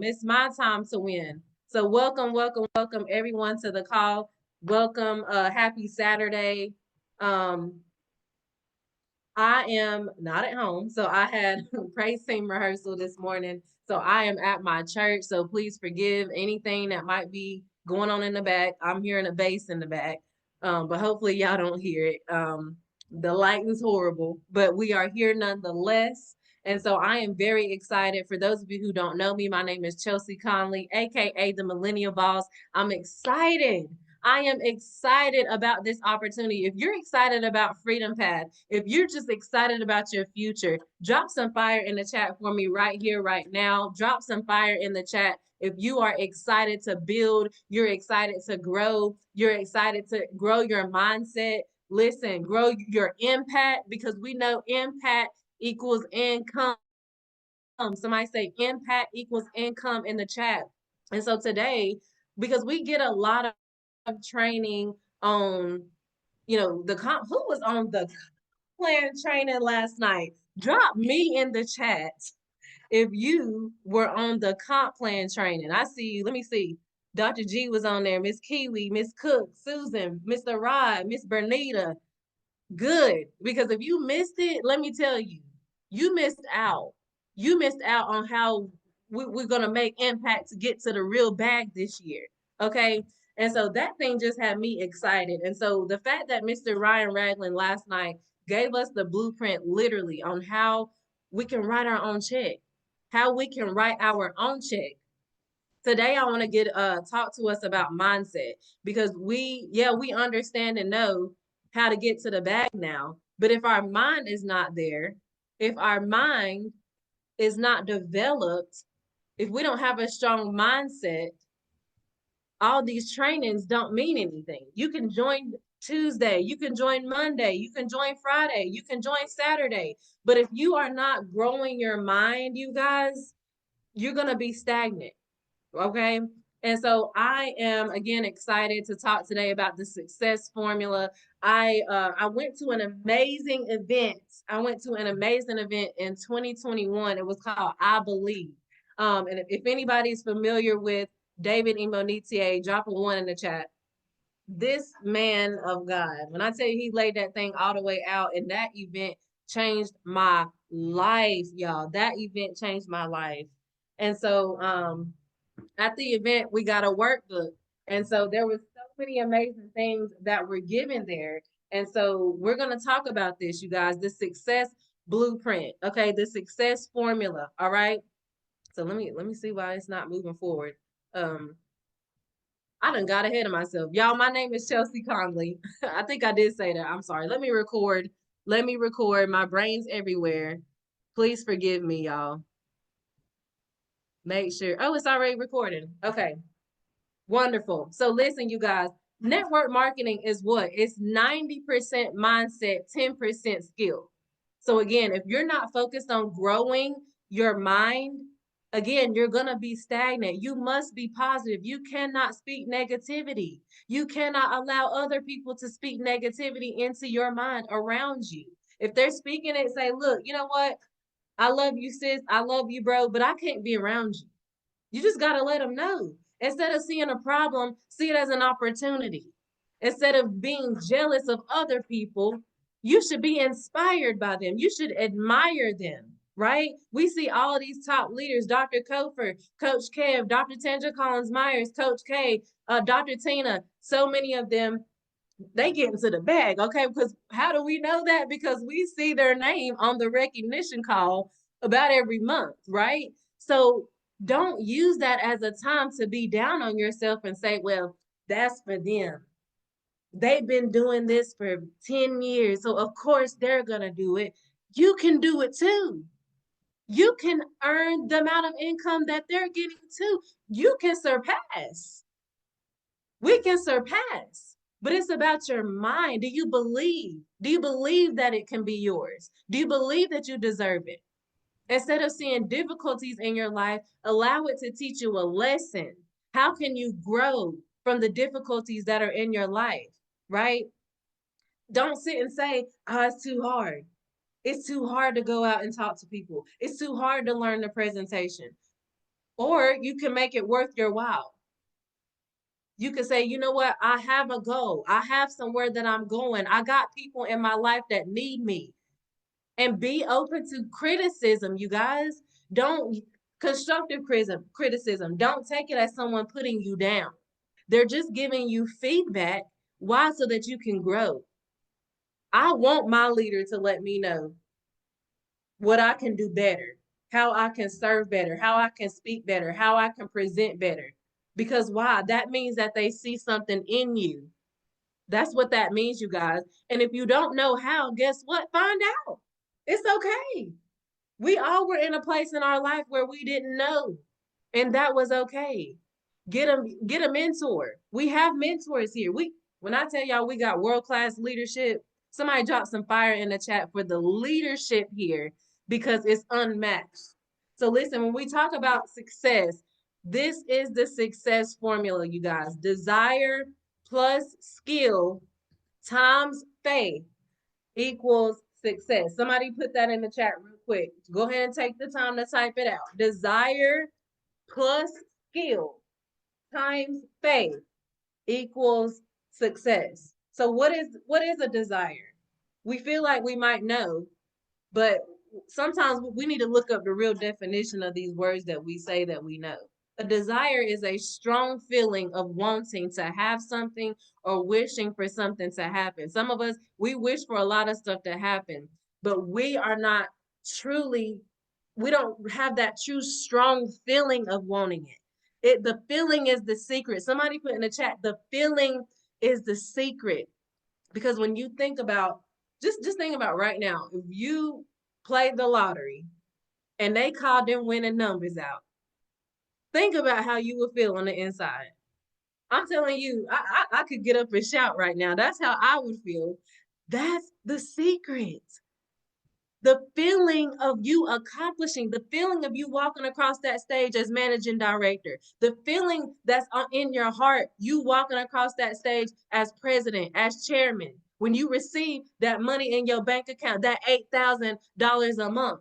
It's my time to win. So welcome, welcome, welcome everyone to the call. Welcome, happy Saturday. Um, I am not at home, so I had praise team rehearsal this morning. So I am at my church. So please forgive anything that might be going on in the back. I'm hearing a bass in the back, but hopefully y'all don't hear it. The lighting's horrible, but we are here nonetheless. And so I am very excited. For those of you who don't know me, my name is Chelsea Conley, aka the Millennial Boss. I'm excited. I am excited about this opportunity. If you're excited about Freedom Path, if you're just excited about your future, drop some fire in the chat for me right here, right now. Drop some fire in the chat. If you are excited to build, you're excited to grow, you're excited to grow your mindset. Listen, grow your impact, because we know impact equals income. Somebody say impact equals income in the chat. And so today, because we get a lot of training on, the comp, who was on the plan training last night? Drop me in the chat if you were on the comp plan training. I see you. Let me see. Dr. G was on there, Miss Kiwi, Miss Cook, Susan, Mr. Rod, Miss Bernita. Good. Because if you missed it, let me tell you, you missed out. You missed out on how we're going to make impact to get to the real bag this year. Okay. And so that thing just had me excited. And so the fact that Mr. Ryan Ragland last night gave us the blueprint literally on how we can write our own check, how we can write our own check. Today I want to get talk to us about mindset, because we understand and know how to get to the bag now, but if our mind is not there, if our mind is not developed, if we don't have a strong mindset, all these trainings don't mean anything. You can join Tuesday, you can join Monday, you can join Friday, you can join Saturday, but if you are not growing your mind, you guys, you're going to be stagnant. Okay. And so I am again excited to talk today about the success formula. I went to an amazing event. I went to an amazing event in 2021. It was called I Believe. And if anybody's familiar with David Imonitie, drop a one in the chat. This man of God, when I tell you he laid that thing all the way out, and that event changed my life, y'all. That event changed my life. And so at the event, we got a workbook. And so there was so many amazing things that were given there. And so we're going to talk about this, you guys, the success blueprint. Okay, the success formula. All right. So let me see why it's not moving forward. I done got ahead of myself. Y'all, my name is Chelsea Conley. I think I did say that. I'm sorry. Let me record. Let me record. My brain's everywhere. Please forgive me, y'all. Make sure. Oh, it's already recording. Okay. Wonderful. So listen, you guys, network marketing is what? It's 90% mindset, 10% skill. So again, if you're not focused on growing your mind, again, you're going to be stagnant. You must be positive. You cannot speak negativity. You cannot allow other people to speak negativity into your mind around you. If they're speaking it, say, look, you know what? I love you, sis. I love you, bro, but I can't be around you. You just got to let them know. Instead of seeing a problem, see it as an opportunity. Instead of being jealous of other people, you should be inspired by them. You should admire them, right? We see all of these top leaders, Dr. Kofer, Coach Kev, Dr. Tanja Collins Myers, Coach K, Dr. Tina, so many of them, they get into the bag, okay? Because how do we know that? Because we see their name on the recognition call about every month, right? So don't use that as a time to be down on yourself and say, well, that's for them. They've been doing this for 10 years, so of course they're going to do it. You can do it too. You can earn the amount of income that they're getting too. You can surpass. We can surpass. But it's about your mind. Do you believe? Do you believe that it can be yours? Do you believe that you deserve it? Instead of seeing difficulties in your life, allow it to teach you a lesson. How can you grow from the difficulties that are in your life, right? Don't sit and say, oh, it's too hard. It's too hard to go out and talk to people. It's too hard to learn the presentation. Or you can make it worth your while. You can say, you know what? I have a goal. I have somewhere that I'm going. I got people in my life that need me. And be open to criticism, you guys. Don't constructive criticism. Don't take it as someone putting you down. They're just giving you feedback. Why? So that you can grow. I want my leader to let me know what I can do better, how I can serve better, how I can speak better, how I can present better. Because why? That means that they see something in you. That's what that means, you guys. And if you don't know how, guess what? Find out. It's okay. We all were in a place in our life where we didn't know, and that was okay. Get a mentor. We have mentors here. When I tell y'all we got world-class leadership, somebody drop some fire in the chat for the leadership here because it's unmatched. So listen, when we talk about success, this is the success formula, you guys. Desire plus skill times faith equals success. Somebody put that in the chat real quick. Go ahead and take the time to type it out. Desire plus skill times faith equals success. So what is a desire? We feel like we might know, but sometimes we need to look up the real definition of these words that we say that we know. A desire is a strong feeling of wanting to have something or wishing for something to happen. Some of us, we wish for a lot of stuff to happen, but we are not truly, we don't have that true strong feeling of wanting it. The feeling is the secret. Somebody put in the chat, the feeling is the secret. Because when you think about, just think about right now, if you played the lottery and they called them winning numbers out, think about how you would feel on the inside. I'm telling you, I could get up and shout right now. That's how I would feel. That's the secret. The feeling of you accomplishing, the feeling of you walking across that stage as managing director, the feeling that's in your heart, you walking across that stage as president, as chairman, when you receive that money in your bank account, that $8,000 a month,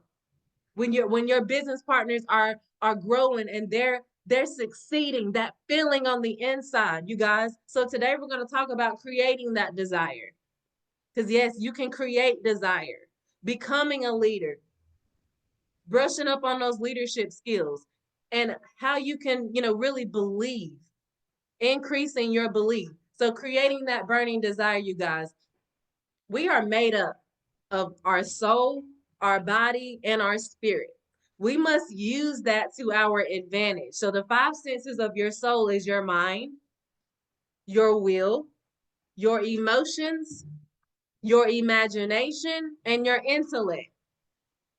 when your business partners are growing and they're succeeding, that feeling on the inside, you guys. So today we're going to talk about creating that desire. Because yes, you can create desire, becoming a leader, brushing up on those leadership skills, and how you can, really believe, increasing your belief. So creating that burning desire, you guys, we are made up of our soul, our body, and our spirit. We must use that to our advantage. So the five senses of your soul is your mind, your will, your emotions, your imagination, and your intellect.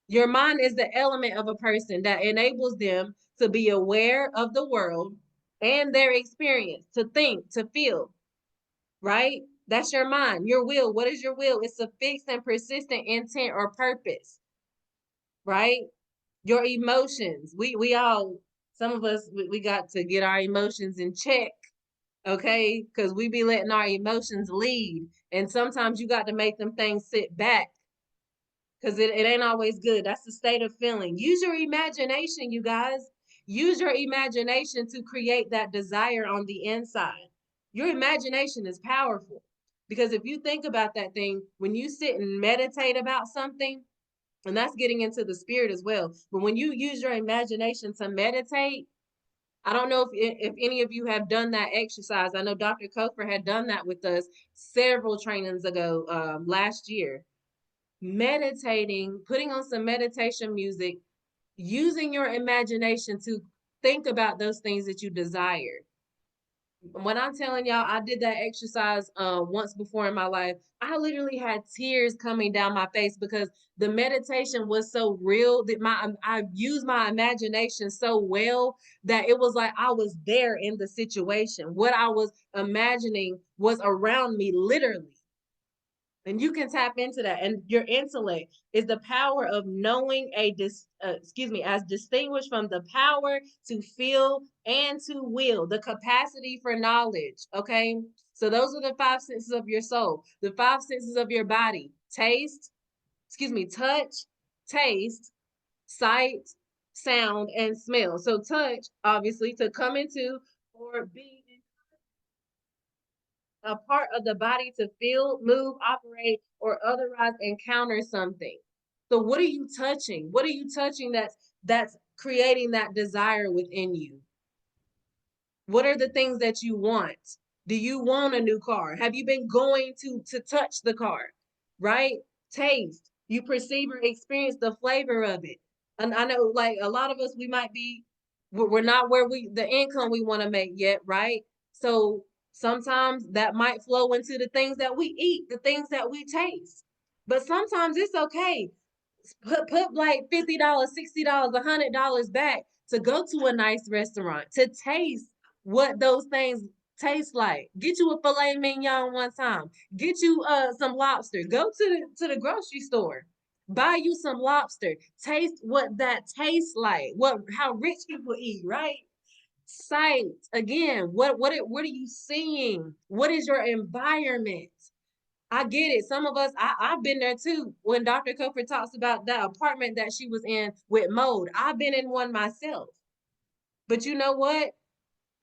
Your mind is the element of a person that enables them to be aware of the world and their experience, to think, to feel, right? That's your mind. Your will, what is your will? It's a fixed and persistent intent or purpose, right? Your emotions. We all, some of us, we got to get our emotions in check, okay? Because we be letting our emotions lead. And sometimes you got to make them things sit back because it ain't always good. That's the state of feeling. Use your imagination, you guys. Use your imagination to create that desire on the inside. Your imagination is powerful because if you think about that thing, when you sit and meditate about something, and that's getting into the spirit as well. But when you use your imagination to meditate, I don't know if any of you have done that exercise. I know Dr. Kofer had done that with us several trainings ago last year. Meditating, putting on some meditation music, using your imagination to think about those things that you desire. When I'm telling y'all, I did that exercise once before in my life. I literally had tears coming down my face because the meditation was so real that I used my imagination so well that it was like I was there in the situation. What I was imagining was around me, literally. And you can tap into that. And your intellect is the power of knowing as distinguished from the power to feel and to will, the capacity for knowledge. Okay. So those are the five senses of your soul, the five senses of your body: touch, taste, sound, and smell. So touch, obviously, to come into or be a part of the body to feel, move, operate, or otherwise encounter something. So what are you touching? What are you touching that's creating that desire within you? What are the things that you want? Do you want a new car? Have you been going to touch the car? Right? Taste. You perceive or experience the flavor of it. And I know like a lot of us we might be we're not where we the income we want to make yet, right? So sometimes that might flow into the things that we eat, the things that we taste. But sometimes it's okay. Put like $50, $60, $100 back to go to a nice restaurant, to taste what those things taste like. Get you a filet mignon one time. Get you some lobster. Go to the grocery store. Buy you some lobster. Taste what that tastes like. What how rich people eat, right? Sight. Again, what are you seeing? What is your environment? I get it. Some of us, I've been there too. When Dr. Cofer talks about that apartment that she was in with mold, I've been in one myself. But you know what?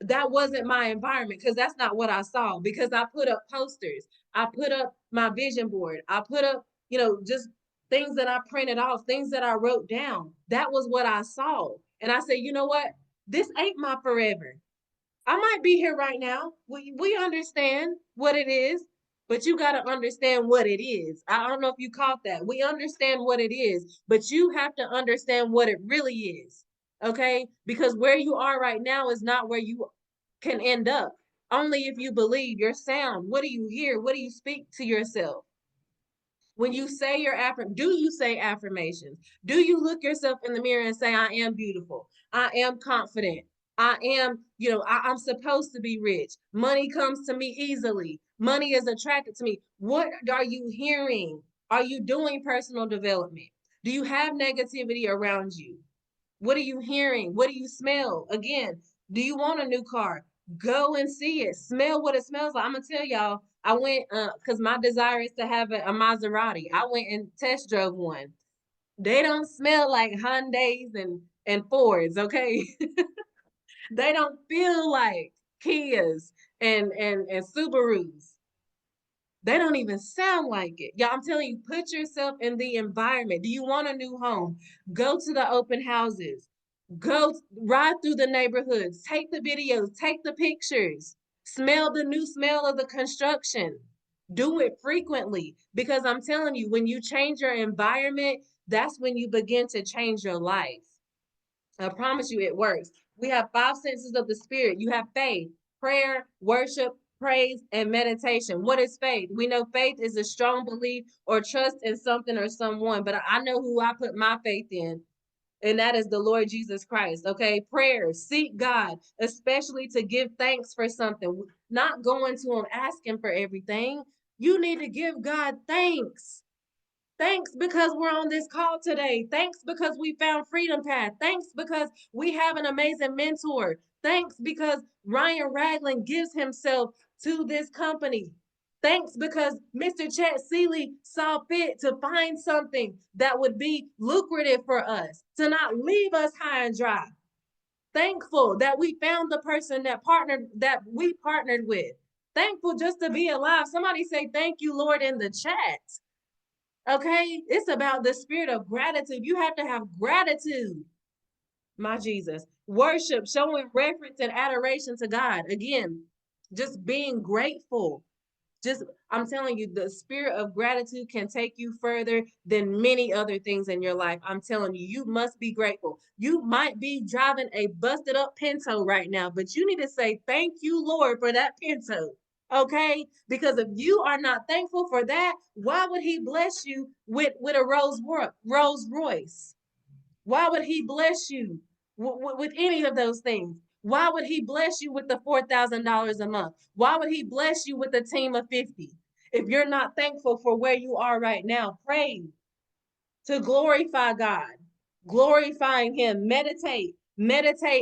That wasn't my environment because that's not what I saw. Because I put up posters, I put up my vision board, I put up, just things that I printed off, things that I wrote down. That was what I saw. And I said, you know what? This ain't my forever. I might be here right now. We understand what it is, but you got to understand what it is. I don't know if you caught that. We understand what it is, but you have to understand what it really is. Okay? Because where you are right now is not where you can end up. Only if you believe your sound. What do you hear? What do you speak to yourself? When you say your do you say affirmations? Do you look yourself in the mirror and say, I am beautiful. I am confident. I am, I'm supposed to be rich. Money comes to me easily. Money is attracted to me. What are you hearing? Are you doing personal development? Do you have negativity around you? What are you hearing? What do you smell? Again, do you want a new car? Go and see it. Smell what it smells like. I'm gonna tell y'all. I went because my desire is to have a Maserati. I went and test drove one. They don't smell like Hyundais and Fords. Okay, they don't feel like Kias and Subarus. They don't even sound like it. Yeah, I'm telling you, put yourself in the environment. Do you want a new home? Go to the open houses. Go ride through the neighborhoods. Take the videos. Take the pictures. Smell the new smell of the construction. Do it frequently because I'm telling you, when you change your environment, that's when you begin to change your life. I promise you it works. We have five senses of the spirit. You have faith, prayer, worship, praise, and meditation. What is faith? We know faith is a strong belief or trust in something or someone, but I know who I put my faith in, and that is the Lord Jesus Christ. Okay, prayer, seek God, especially to give thanks for something, not going to Him asking for everything. You need to give God thanks. Thanks because we're on this call today. Thanks because we found Freedom Path. Thanks because we have an amazing mentor. Thanks because Ryan Ragland gives himself to this company. Thanks because Mr. Chet Seeley saw fit to find something that would be lucrative for us, to not leave us high and dry. Thankful that we found the person that we partnered with. Thankful just to be alive. Somebody say thank you, Lord, in the chat. Okay, it's about the spirit of gratitude. You have to have gratitude, my Jesus. Worship, showing reverence and adoration to God. Again, just being grateful. Just, I'm telling you, the spirit of gratitude can take you further than many other things in your life. I'm telling you, you must be grateful. You might be driving a busted up Pinto right now, but you need to say, thank you, Lord, for that Pinto. Okay, because if you are not thankful for that, why would He bless you with a Rolls Royce? Why would He bless you with any of those things? Why would He bless you with the $4,000 a month? Why would He bless you with a team of 50? If you're not thankful for where you are right now, pray to glorify God, glorifying Him. Meditate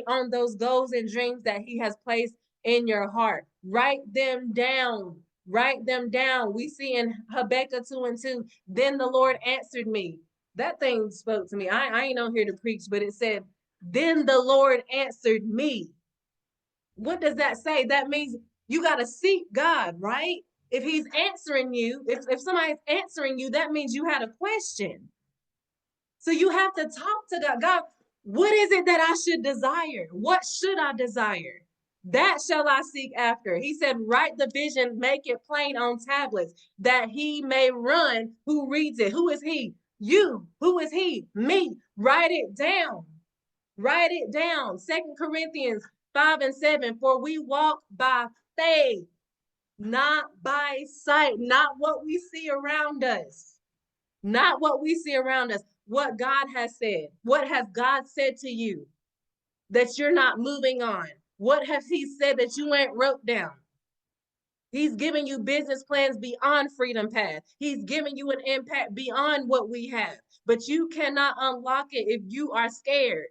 on those goals and dreams that He has placed in your heart. Write them down. Write them down. We see in Habakkuk 2:2, then the Lord answered me. That thing spoke to me. I ain't on here to preach, but it said, Then the Lord answered me. What does that say? That means you got to seek God, right? If he's answering you, if somebody's answering you, that means you had a question. So you have to talk to God. God, what is it that I should desire? What should I desire? That shall I seek after. He said, write the vision, make it plain on tablets, that he may run who reads it. Who is he? You. Who is he? Me. Write it down. Write it down. 2 Corinthians 5:7. For we walk by faith, not by sight, not what we see around us. Not what we see around us. What God has said. What has God said to you that you're not moving on? What has he said that you ain't wrote down? He's giving you business plans beyond Freedom Path. He's giving you an impact beyond what we have. But you cannot unlock it if you are scared.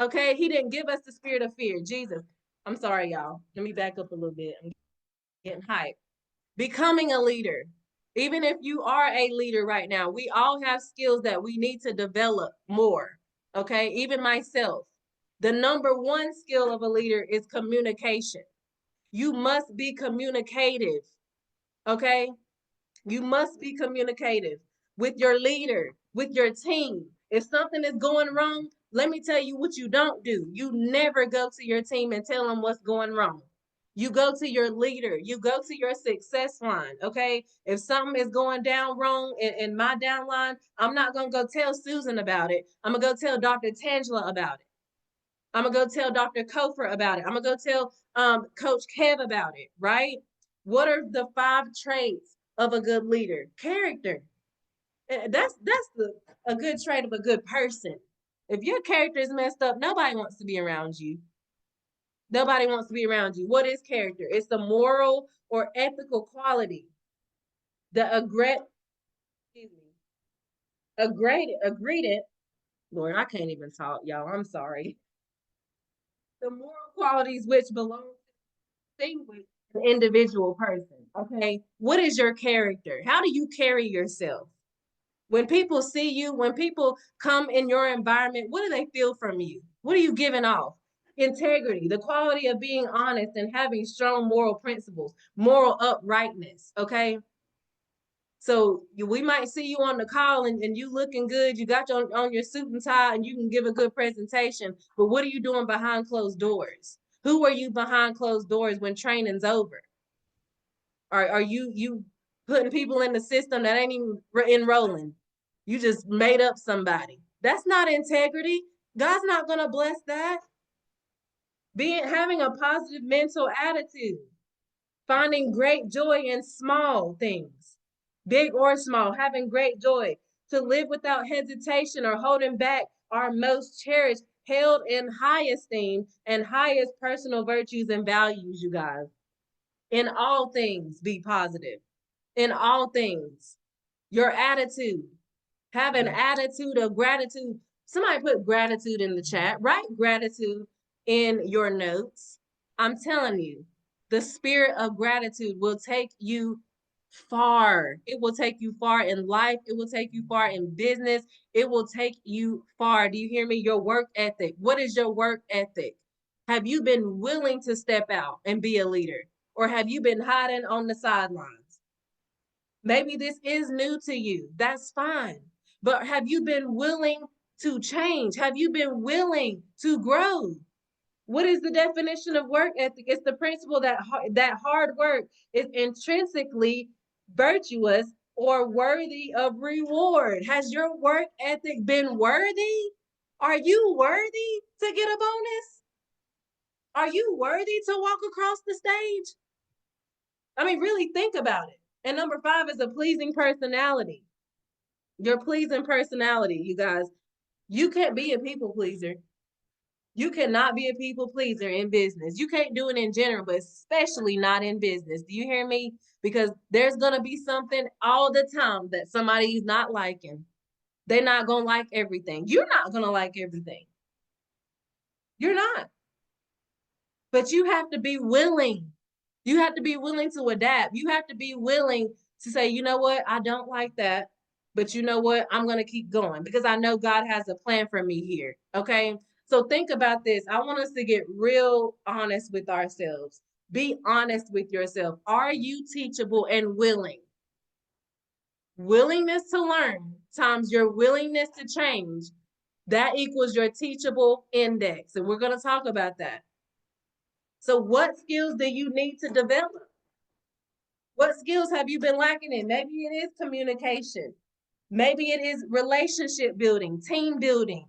Okay? He didn't give us the spirit of fear. Jesus. I'm sorry, y'all. Let me back up a little bit. I'm getting hyped. Becoming a leader. Even if you are a leader right now, we all have skills that we need to develop more. Okay? Even myself. The number one skill of a leader is communication. You must be communicative. Okay? You must be communicative with your leader, with your team. If something is going wrong, let me tell you what you don't do. You never go to your team and tell them what's going wrong. You go to your leader. You go to your success line, okay? If something is going down wrong in my downline, I'm not going to go tell Susan about it. I'm going to go tell Dr. Tangela about it. I'm going to go tell Dr. Kofer about it. I'm going to go tell Coach Kev about it, right? What are the 5 traits of a good leader? Character. That's a good trait of a good person. If your character is messed up, nobody wants to be around you. Nobody wants to be around you. What is character? It's the moral or ethical quality. The agreed. Lord, I can't even talk, y'all. I'm sorry. The moral qualities which belong to distinguish an individual person. Okay. What is your character? How do you carry yourself? When people see you, when people come in your environment, what do they feel from you? What are you giving off? Integrity, the quality of being honest and having strong moral principles, moral uprightness. Okay. So we might see you on the call and you looking good. You got on your suit and tie and you can give a good presentation. But what are you doing behind closed doors? Who are you behind closed doors when training's over? Are you putting people in the system that ain't even enrolling? You just made up somebody. That's not integrity. God's not going to bless that. Having a positive mental attitude, finding great joy in small things, big or small, having great joy, to live without hesitation or holding back our most cherished, held in high esteem and highest personal virtues and values, you guys. In all things, be positive. In all things, your attitude, have an attitude of gratitude. Somebody put gratitude in the chat. Write gratitude in your notes. I'm telling you, the spirit of gratitude will take you far. It will take you far in life. It will take you far in business. It will take you far. Do you hear me? Your work ethic. What is your work ethic? Have you been willing to step out and be a leader? Or have you been hiding on the sidelines? Maybe this is new to you. That's fine. But have you been willing to change? Have you been willing to grow? What is the definition of work ethic? It's the principle that hard work is intrinsically virtuous or worthy of reward. Has your work ethic been worthy? Are you worthy to get a bonus? Are you worthy to walk across the stage? I mean, really think about it. And number 5 is a pleasing personality. Your pleasing personality, you guys. You can't be a people pleaser. You cannot be a people pleaser in business. You can't do it in general, but especially not in business. Do you hear me? Because there's going to be something all the time that somebody's not liking. They're not going to like everything. You're not going to like everything. You're not. But you have to be willing. You have to be willing to adapt. You have to be willing to say, you know what? I don't like that. but you know what? I'm going to keep going because I know God has a plan for me here. Okay. So think about this. I want us to get real honest with ourselves. Be honest with yourself. Are you teachable and willing? Willingness to learn times your willingness to change, that equals your teachable index. And we're going to talk about that. So what skills do you need to develop? What skills have you been lacking in? Maybe it is communication. Maybe it is relationship building, team building,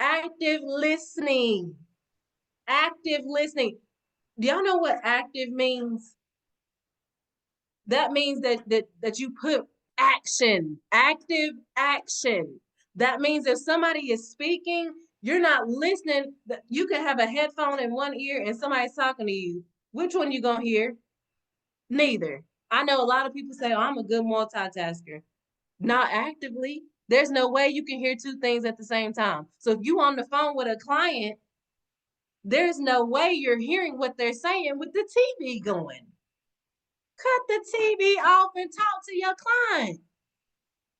active listening. Active listening. Do y'all know what active means? That means that you put action, active action. That means if somebody is speaking, you're not listening. You can have a headphone in one ear and somebody's talking to you. Which one you gonna hear? Neither. I know a lot of people say, oh, I'm a good multitasker. Not actively. There's no way you can hear two things at the same time. So if you on the phone with a client, there's no way you're hearing what they're saying with the TV going. Cut the TV off and talk to your client.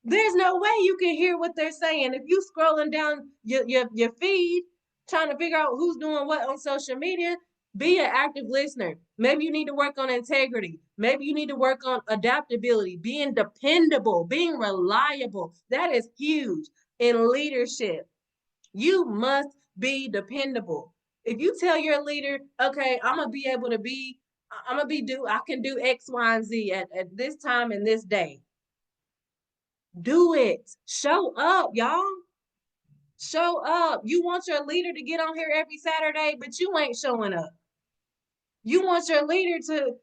There's no way you can hear what they're saying. If you scrolling down your feed, trying to figure out who's doing what on social media, be an active listener. Maybe you need to work on integrity. Maybe you need to work on adaptability, being dependable, being reliable. That is huge in leadership. You must be dependable. If you tell your leader, okay, I can do X, Y, and Z at this time and this day. Do it. Show up, y'all. Show up. You want your leader to get on here every Saturday, but you ain't showing up. You want your leader to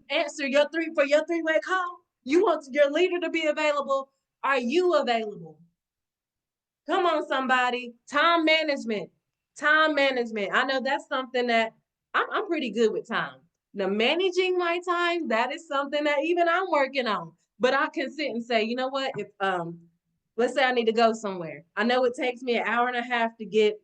answer your three-way call. You want your leader to be available. Are you available? Come on, somebody. Time management. Time management. I know that's something that I'm pretty good with time. Now, managing my time, that is something that even I'm working on. But I can sit and say, you know what? If let's say I need to go somewhere. I know it takes me an hour and a half to get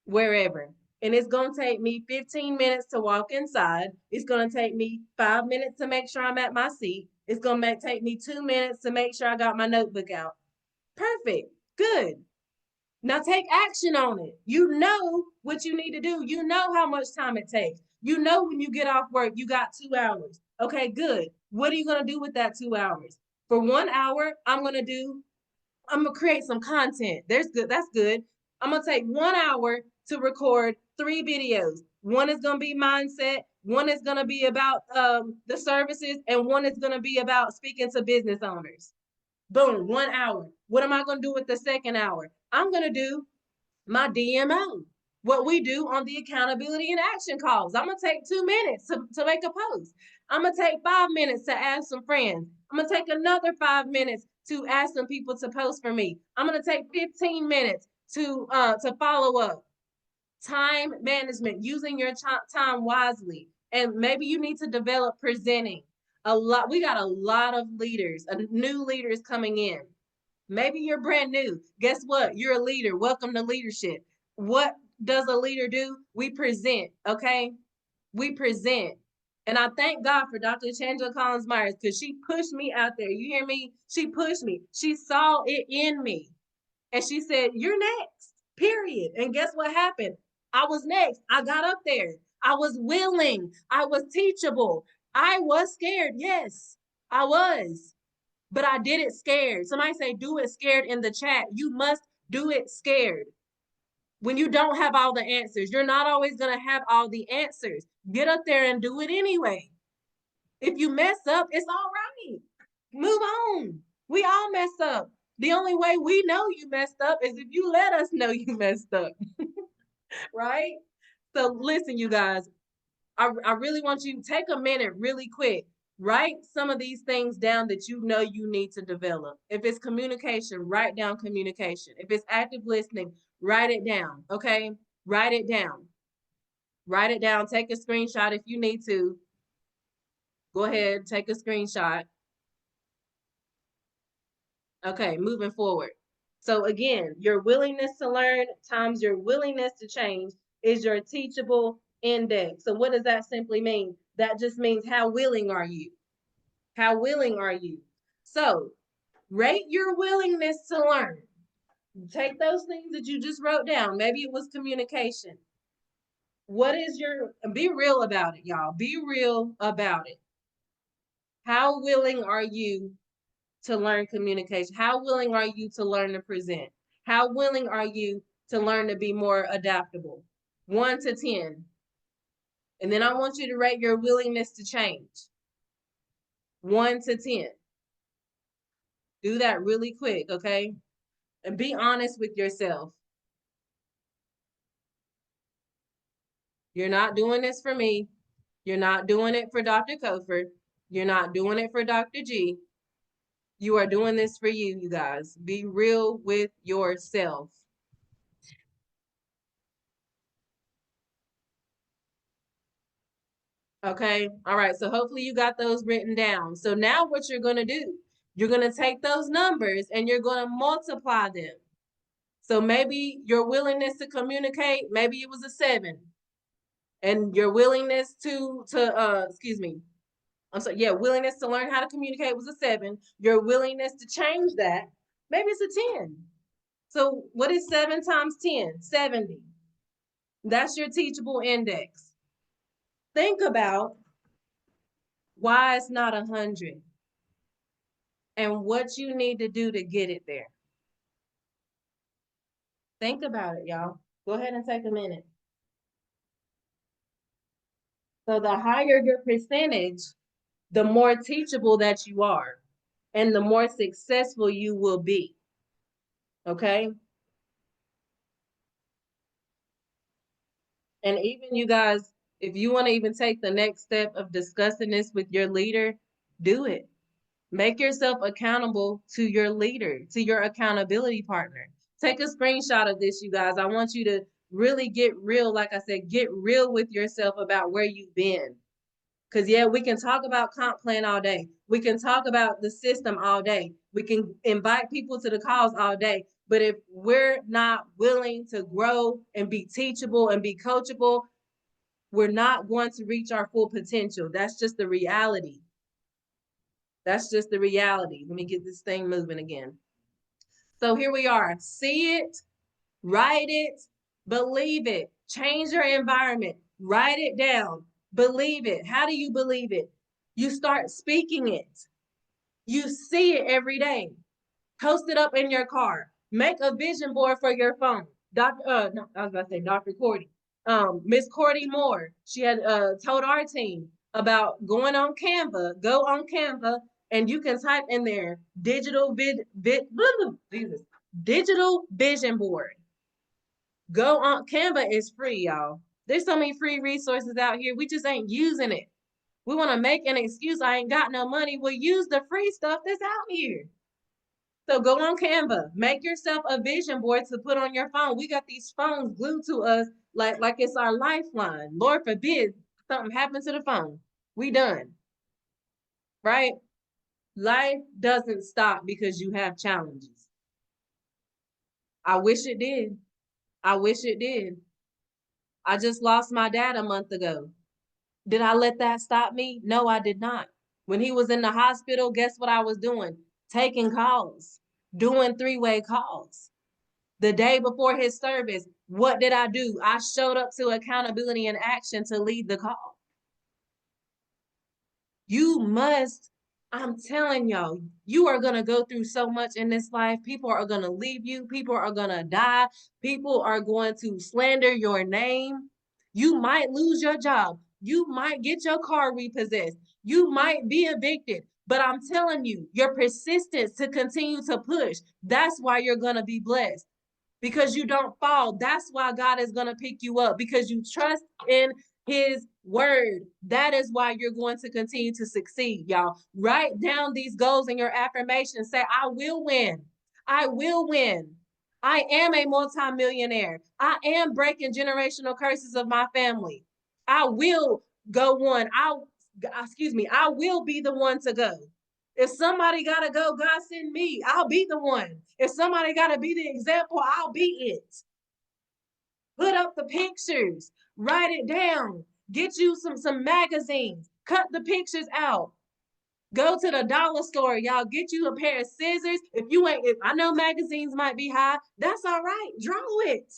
wherever. And it's going to take me 15 minutes to walk inside. It's going to take me 5 minutes to make sure I'm at my seat. It's going to take me 2 minutes to make sure I got my notebook out. Perfect. Good. Now take action on it. You know what you need to do. You know how much time it takes. You know when you get off work, you got 2 hours. Okay, good. What are you going to do with that 2 hours? For 1 hour, I'm going to create some content. That's good. I'm going to take 1 hour to record 3 videos. One is going to be mindset. One is going to be about the services, and one is going to be about speaking to business owners. Boom, 1 hour. What am I going to do with the second hour? I'm going to do my DMO, what we do on the accountability and action calls. I'm going to take 2 minutes to make a post. I'm going to take 5 minutes to ask some friends. I'm going to take another 5 minutes to ask some people to post for me. I'm going to take 15 minutes to follow up. Time management, using your time wisely. And maybe you need to develop presenting. We got a lot of leaders, new leaders coming in. Maybe you're brand new. Guess what? You're a leader. Welcome to leadership. What does a leader do? We present, okay? We present. And I thank God for Dr. Chandra Collins Myers because she pushed me out there. You hear me? She pushed me. She saw it in me. And she said, you're next, period. And guess what happened? I was next. I got up there. I was willing. I was teachable. I was scared. Yes, I was. But I did it scared. Somebody say, do it scared in the chat. You must do it scared. When you don't have all the answers, you're not always going to have all the answers. Get up there and do it anyway. If you mess up, it's all right. Move on. We all mess up. The only way we know you messed up is if you let us know you messed up. Right? So listen, you guys, I really want you to take a minute really quick. Write some of these things down that you know you need to develop. If it's communication, write down communication. If it's active listening, write it down, okay? Write it down. Write it down. Take a screenshot if you need to. Go ahead, take a screenshot. Okay, moving forward. So again, your willingness to learn times your willingness to change is your teachable index. So what does that simply mean? That just means how willing are you? How willing are you? So Rate your willingness to learn. Take those things that you just wrote down. Maybe it was communication. What is your, be real about it, y'all. Be real about it. How willing are you to learn communication? How willing are you to learn to present? How willing are you to learn to be more adaptable? 1 to 10. And then I want you to rate your willingness to change. 1 to 10. Do that really quick, okay? And be honest with yourself. You're not doing this for me. You're not doing it for Dr. Cofer. You're not doing it for Dr. G. You are doing this for you, you guys. Be real with yourself. Okay. All right. So hopefully you got those written down. So now what you're going to do, you're going to take those numbers and you're going to multiply them. So maybe your willingness to communicate, maybe it was a 7. And your willingness willingness to learn how to communicate was a 7. Your willingness to change that, maybe it's a 10. So what is 7 times 10? 70. That's your teachable index. Think about why it's not 100 and what you need to do to get it there. Think about it, y'all. Go ahead and take a minute. So the higher your percentage, the more teachable that you are and the more successful you will be. Okay? And even you guys, if you want to even take the next step of discussing this with your leader, do it. Make yourself accountable to your leader, to your accountability partner. Take a screenshot of this, you guys. I want you to really get real. Like I said, get real with yourself about where you've been. Because, yeah, we can talk about comp plan all day. We can talk about the system all day. We can invite people to the calls all day. But if we're not willing to grow and be teachable and be coachable, we're not going to reach our full potential. That's just the reality. That's just the reality. Let me get this thing moving again. So here we are. See it, write it, believe it. Change your environment. Write it down. Believe it. How do you believe it? You start speaking it. You see it every day. Post it up in your car. Make a vision board for your phone. I was about to say Dr. Cordy. Miss Cordy Moore, she had told our team about going on Canva. Go on Canva and you can type in there digital digital vision board. Go on Canva is free, y'all. There's so many free resources out here. We just ain't using it. We want to make an excuse. I ain't got no money. Well, use the free stuff that's out here. So go on Canva, make yourself a vision board to put on your phone. We got these phones glued to us like it's our lifeline. Lord forbid something happened to the phone. We done. Right? Life doesn't stop because you have challenges. I wish it did. I wish it did. I just lost my dad a month ago. Did I let that stop me? No, I did not. When he was in the hospital, guess what I was doing? Taking calls, doing 3-way calls. The day before his service, what did I do? I showed up to accountability and action to lead the call. You must, I'm telling y'all, you are going to go through so much in this life. People are going to leave you. People are going to die. People are going to slander your name. You might lose your job. You might get your car repossessed. You might be evicted. But I'm telling you, your persistence to continue to push, that's why you're going to be blessed. Because you don't fall. That's why God is going to pick you up, because you trust in his word. That is why you're going to continue to succeed, y'all. Write down these goals in your affirmations. Say, I will win. I will win. I am a multimillionaire. I am breaking generational curses of my family. I will go one. I will be the one to go. If somebody got to go, God send me. I'll be the one. If somebody got to be the example, I'll be it. Put up the pictures. Write it down. Get you some magazines. Cut the pictures out. Go to the dollar store, y'all. Get you a pair of scissors. If you ain't, if I know magazines might be high, that's all right. Draw it.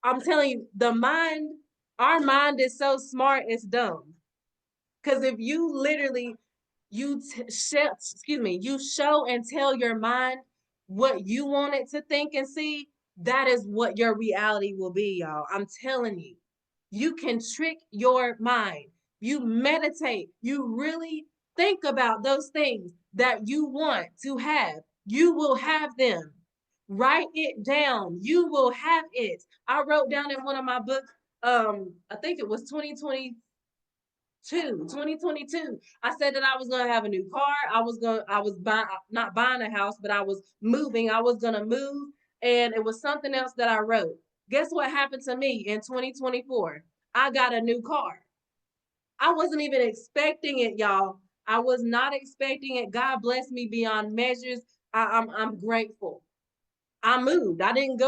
I'm telling you, our mind is so smart, it's dumb. Because if you literally, you show and tell your mind what you want it to think and see, that is what your reality will be, y'all. I'm telling you. You can trick your mind. You meditate. You really think about those things that you want to have. You will have them. Write it down. You will have it. I wrote down in one of my books, I think it was 2022. I said that I was gonna have a new car. I was buying, not buying a house, but I was moving. I was gonna move, and it was something else that I wrote. Guess what happened to me in 2024? I got a new car. I wasn't even expecting it, y'all. I was not expecting it. God blessed me beyond measures. I'm grateful. I moved. I didn't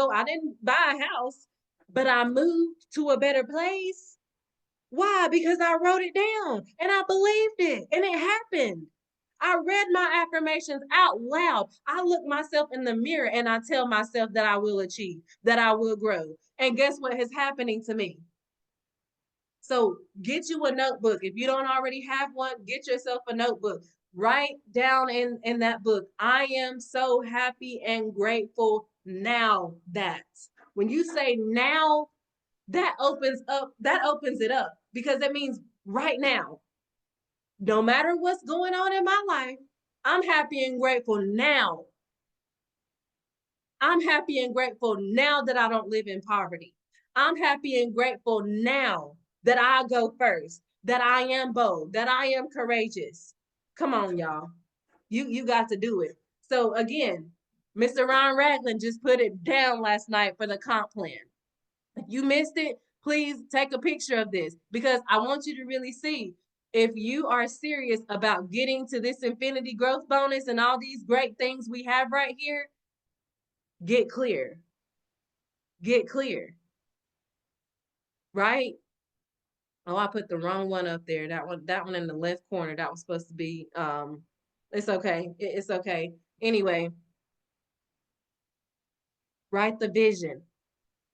buy a house, but I moved to a better place. Why? Because I wrote it down and I believed it and it happened. I read my affirmations out loud. I look myself in the mirror and I tell myself that I will achieve, that I will grow. And guess what is happening to me? So get you a notebook. If you don't already have one, get yourself a notebook. Write down in that book, I am so happy and grateful now that. When you say now, that opens it up because that means right now, no matter what's going on in my life, I'm happy and grateful now. I'm happy and grateful now that I don't live in poverty. I'm happy and grateful now that I go first, that I am bold, that I am courageous. Come on, y'all. You got to do it. So again, Mr. Ron Ragland just put it down last night for the comp plan. If you missed it, please take a picture of this because I want you to really see if you are serious about getting to this infinity growth bonus and all these great things we have right here, get clear. Get clear. Right? Oh, I put the wrong one up there. That one in the left corner. That was supposed to be it's okay. It's okay. Anyway, write the vision.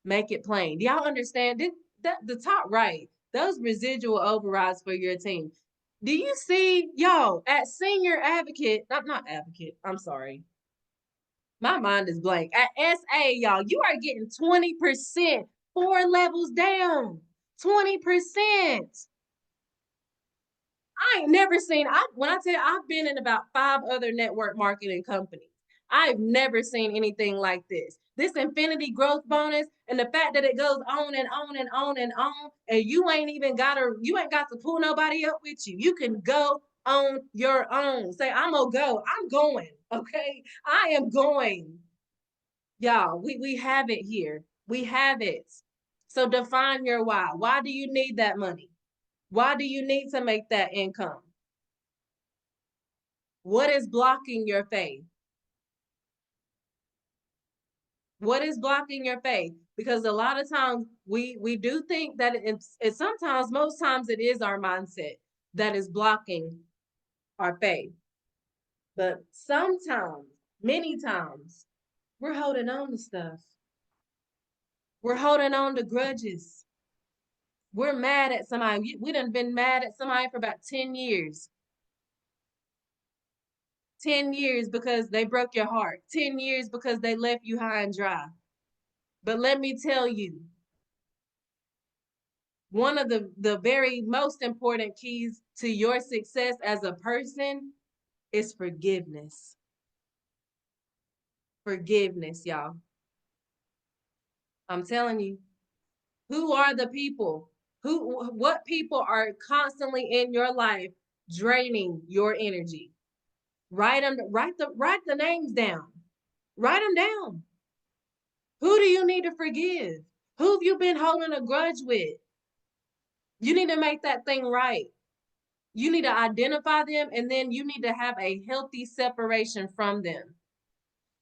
Make it plain. Do y'all understand? That the top right, those residual overrides for your team. Do you see, y'all, at senior advocate, not advocate, I'm sorry. My mind is blank. At SA, y'all, you are getting 20%, 4 levels down. 20%. I ain't never seen, when I tell you, I've been in about 5 other network marketing companies. I've never seen anything like this. This infinity growth bonus and the fact that it goes on and on and on and on, and you ain't got to pull nobody up with you. You can go on your own. Say, I'm gonna go. I'm going. Okay. I am going. Y'all, we have it here. We have it. So define your why. Why do you need that money? Why do you need to make that income? What is blocking your faith? What is blocking your faith? Because a lot of times we do think that it's sometimes, most times it is our mindset that is blocking our faith. But sometimes, many times, we're holding on to stuff. We're holding on to grudges. We're mad at somebody. We done been mad at somebody for about 10 years. 10 years because they broke your heart. 10 years because they left you high and dry. But let me tell you, one of the very most important keys to your success as a person is forgiveness. Forgiveness, y'all. I'm telling you, who are the people? What people are constantly in your life draining your energy? Write the names down. Write them down. Who do you need to forgive? Who have you been holding a grudge with? You need to make that thing right. You need to identify them and then you need to have a healthy separation from them.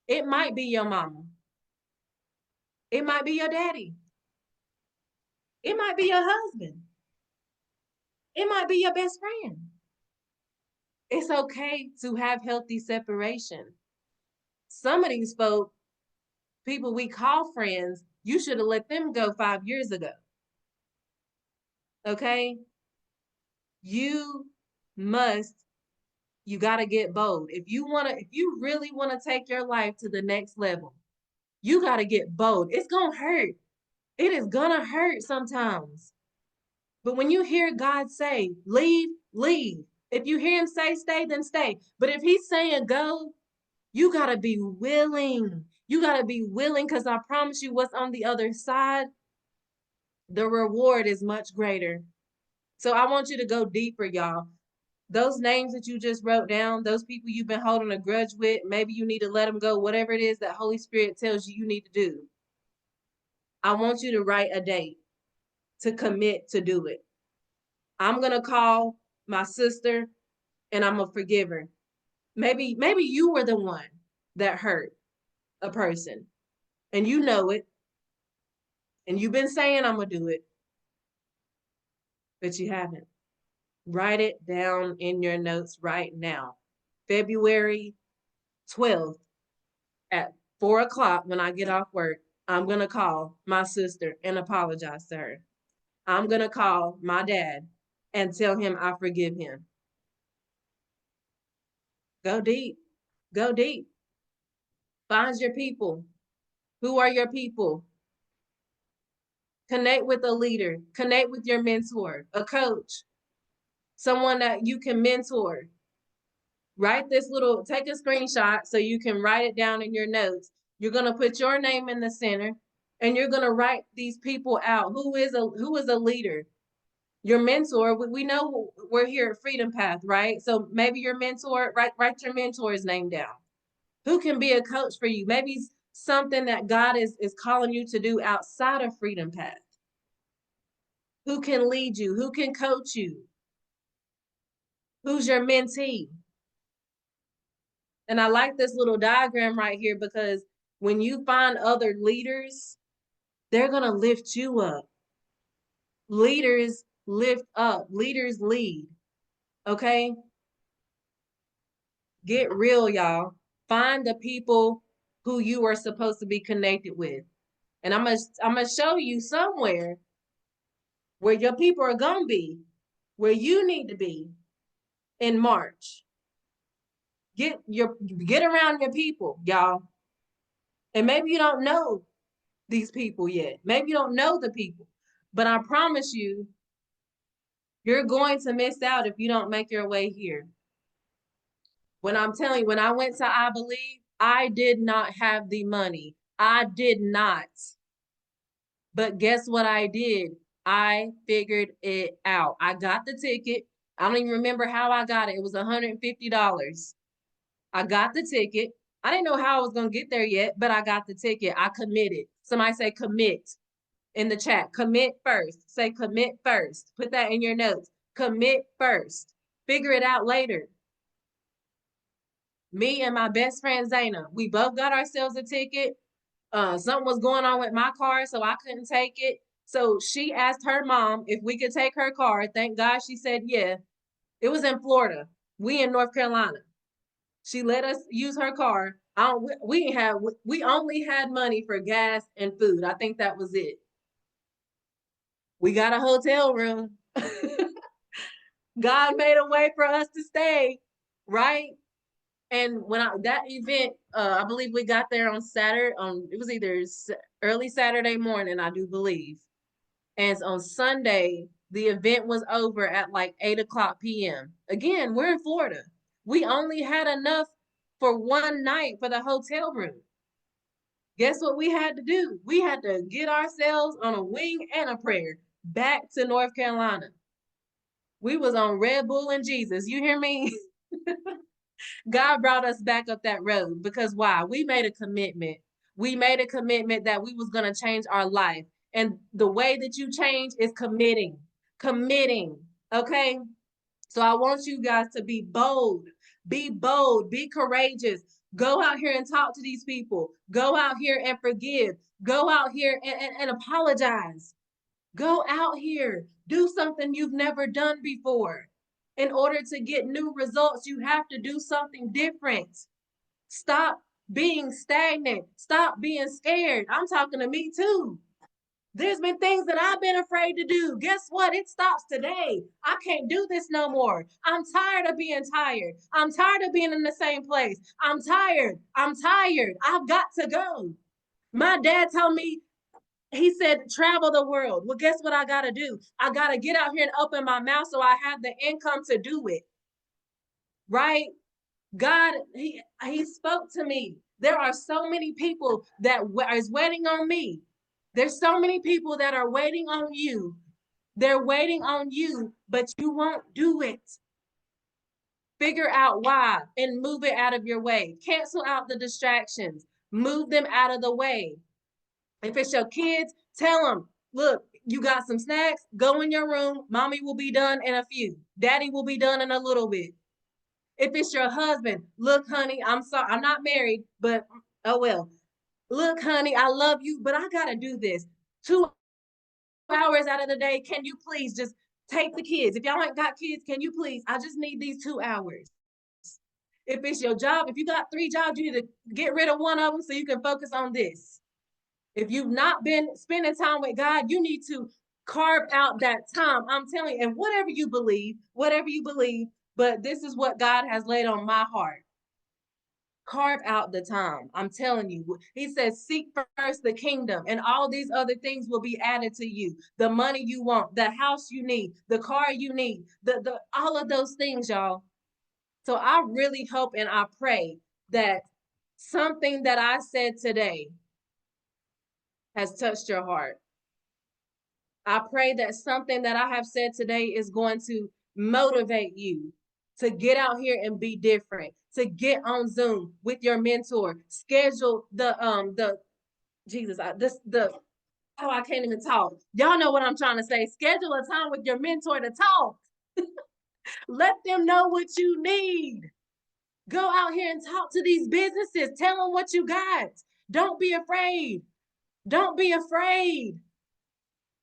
It might be your mama. It might be your daddy. It might be your husband. It might be your best friend. It's okay to have healthy separation. Some of these folk, people we call friends, you should have let them go 5 years ago. Okay? You got to get bold. If you really want to take your life to the next level, you got to get bold. It's going to hurt. It is going to hurt sometimes. But when you hear God say, leave, leave. If you hear him say stay, then stay. But if he's saying go, you got to be willing. You got to be willing, because I promise you what's on the other side, the reward is much greater. So I want you to go deeper, y'all. Those names that you just wrote down, those people you've been holding a grudge with, maybe you need to let them go, whatever it is that Holy Spirit tells you need to do. I want you to write a date to commit to do it. I'm going to call my sister and I'm going to forgive her. Maybe you were the one that hurt a person and you know it. And you've been saying, I'm going to do it, but you haven't. Write it down in your notes right now. February 12th at 4:00 when I get off work, I'm going to call my sister and apologize to her. I'm going to call my dad and tell him I forgive him. Go deep. Go deep. Find your people. Who are your people? Connect with a leader. Connect with your mentor, a coach, someone that you can mentor. Take a screenshot so you can write it down in your notes. You're going to put your name in the center and you're going to write these people out. Who is a leader? Your mentor. We know we're here at Freedom Path, right? So maybe your mentor, write your mentor's name down. Who can be a coach for you? Maybe something that God is calling you to do outside of Freedom Path. Who can lead you? Who can coach you? Who's your mentee? And I like this little diagram right here, because when you find other leaders, they're going to lift you up. Leaders lift up. Leaders lead. Okay? Get real, y'all. Find the people who you are supposed to be connected with. And I'm gonna show you somewhere where your people are going to be, where you need to be in March. Get around your people, y'all. And maybe you don't know these people yet. Maybe you don't know the people. But I promise you, you're going to miss out if you don't make your way here. When I'm telling you, when I went to I Believe, I did not have the money. I did not. But guess what I did? I figured it out. I got the ticket. I don't even remember how I got it. It was $150. I got the ticket. I didn't know how I was going to get there yet, but I got the ticket. I committed. Somebody say commit in the chat. Commit first. Say commit first. Put that in your notes. Commit first. Figure it out later. Me and my best friend Zaina, we both got ourselves a ticket. Something was going on with my car, so I couldn't take it. So she asked her mom if we could take her car. Thank God she said yeah. It was in Florida. We in North Carolina. She let us use her car. We only had money for gas and food. I think that was it. We got a hotel room. God made a way for us to stay, right? And when that event, I believe we got there on Saturday. It was either early Saturday morning, I do believe. And on Sunday, the event was over at like 8:00 p.m. Again, we're in Florida. We only had enough for one night for the hotel room. Guess what we had to do? We had to get ourselves on a wing and a prayer back to North Carolina. We was on Red Bull and Jesus. You hear me? God brought us back up that road because why? We made a commitment. We made a commitment that we was going to change our life. And the way that you change is committing. Committing. Okay? So I want you guys to be bold. Be bold. Be courageous. Go out here and talk to these people. Go out here and forgive. Go out here and apologize. Go out here. Do something you've never done before. In order to get new results, you have to do something different. Stop being stagnant. Stop being scared. I'm talking to me too. There's been things that I've been afraid to do. Guess what? It stops today. I can't do this no more. I'm tired of being tired. I'm tired of being in the same place. I'm tired. I'm tired. I've got to go. My dad told me, he said, travel the world. Well, guess what I got to do? I got to get out here and open my mouth so I have the income to do it. Right? God, he spoke to me. There are so many people that is waiting on me. There's so many people that are waiting on you. They're waiting on you, but you won't do it. Figure out why and move it out of your way. Cancel out the distractions. Move them out of the way. If it's your kids, tell them, look, you got some snacks, go in your room. Mommy will be done in a few. Daddy will be done in a little bit. If it's your husband, look, honey, I'm sorry, I'm not married, but oh well. Look, honey, I love you, but I gotta do this. 2 hours out of the day, can you please just take the kids? If y'all ain't got kids, can you please? I just need these 2 hours. If it's your job, if you got 3 jobs, you need to get rid of one of them so you can focus on this. If you've not been spending time with God, you need to carve out that time. I'm telling you, and whatever you believe, but this is what God has laid on my heart. Carve out the time. I'm telling you. He says, seek first the kingdom, and all these other things will be added to you. The money you want, the house you need, the car you need, the all of those things, y'all. So I really hope and I pray that something that I said today has touched your heart. I pray that something that I have said today is going to motivate you to get out here and be different, to get on Zoom with your mentor, schedule the Jesus, I can't even talk. Y'all know what I'm trying to say. Schedule a time with your mentor to talk. Let them know what you need. Go out here and talk to these businesses. Tell them what you got. Don't be afraid. Don't be afraid.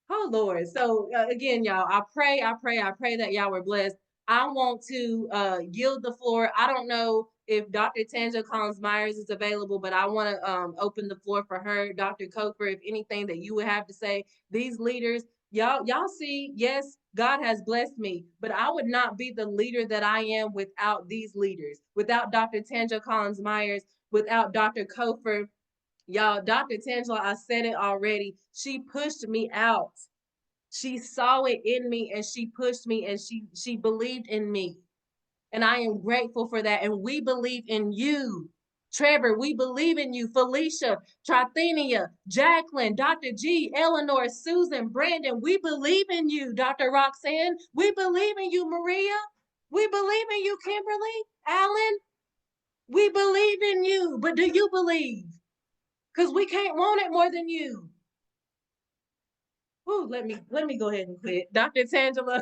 Oh Lord. So again, y'all, I pray that y'all were blessed. I want to yield the floor. I don't know if Dr. Tanja Collins-Myers is available, but I want to open the floor for her. Dr. Coker, if anything that you would have to say, these leaders, y'all see, yes, God has blessed me, but I would not be the leader that I am without these leaders, without Dr. Tanja Collins-Myers, without Dr. Coker. Y'all, Dr. Tangela, I said it already. She pushed me out. She saw it in me and she pushed me and she believed in me. And I am grateful for that. And we believe in you. Trevor, we believe in you. Felicia, Trithenia, Jacqueline, Dr. G, Eleanor, Susan, Brandon, we believe in you. Dr. Roxanne, we believe in you. Maria, we believe in you. Kimberly, Alan, we believe in you. But do you believe? Because we can't want it more than you. Ooh, let me go ahead and quit. Dr. Tangela,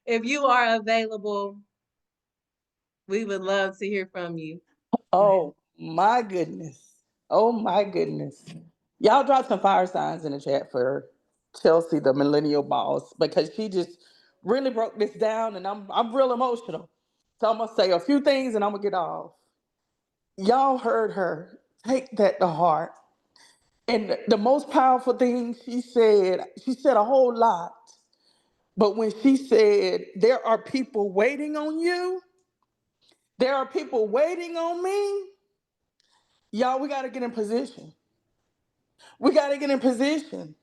if you are available, we would love to hear from you. Oh my goodness. Oh my goodness. Y'all drop some fire signs in the chat for Chelsea, the millennial boss, because she just really broke this down and I'm real emotional. So I'm gonna say a few things and I'm gonna get off. Y'all heard her. Take that to heart. And the most powerful thing she said a whole lot. But when she said, there are people waiting on you, there are people waiting on me, y'all, we got to get in position. We got to get in position.